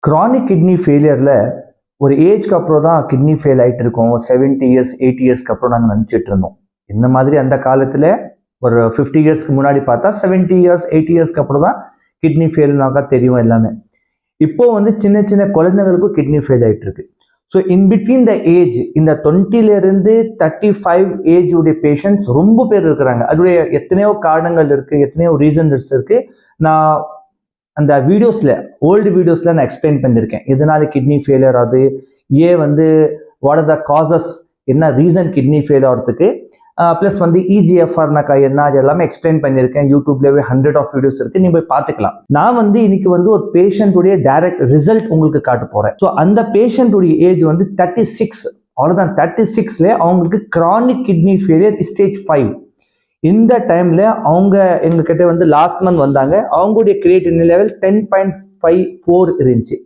chronic kidney ஃபெயிலியரில் ஒரு ஏஜ்க்கு அப்புறம் தான் கிட்னி ஃபெயில் ஆகிட்டு இருக்கோம். 70 இயர்ஸ் 80 இயர்ஸ்க்கு அப்புறம் நாங்கள் நினச்சிட்டு இருந்தோம். இந்த மாதிரி அந்த காலத்தில் ஒரு 50 இயர்ஸ்க்கு முன்னாடி பார்த்தா 70 இயர்ஸ் 80 இயர்ஸ்க்கு அப்புறம் தான் கிட்னி ஃபெயில்னாக்கா தெரியும் எல்லாமே. இப்போ வந்து சின்ன சின்ன குழந்தைங்களுக்கும் கிட்னி ஃபெயில் ஆகிட்டு இருக்கு. So in between the age இந்த 20லேருந்து 35 ஏஜ் உடைய பேஷண்ட்ஸ் ரொம்ப பேர் இருக்கிறாங்க. அதுடைய எத்தனையோ காரணங்கள் இருக்குது, எத்தனையோ ரீசன்ஸ் இருக்குது. நான் அந்த வீடியோஸில் ஓல்டு வீடியோஸில் நான் எக்ஸ்பிளைன் பண்ணியிருக்கேன் எதனால கிட்னி ஃபெயிலியர் ஆகுது, ஏன் வந்து வாட் ஆர் த காசஸ், என்ன ரீசன் கிட்னி ஃபெயில் ஆகிறதுக்கு, ப்ளஸ் வந்து இஜிஎஃப்ஆர்னாக்கா என்ன, அது எல்லாமே எக்ஸ்பிளைன் பண்ணியிருக்கேன். யூடியூப்லேயே 100 ஆஃப் வீடியோஸ் இருக்குது, நீங்கள் போய் பார்த்துக்கலாம். நான் வந்து இன்னைக்கு வந்து ஒரு பேஷண்ட்டுடைய டைரக்ட் ரிசல்ட் உங்களுக்கு காட்ட போகிறேன். ஸோ அந்த பேஷண்ட்டுடைய ஏஜ் வந்து 36, அவ்வளோதான். 36ல அவங்களுக்கு கிரானிக் கிட்னி ஃபெயிலியர் ஸ்டேஜ் 5. இந்த டைம்ல அவங்க எங்ககிட்ட வந்து லாஸ்ட் மந்த் வந்தாங்க. அவங்களுடைய கிரியேட்டினின் லெவல் 10.54 இருந்துச்சு.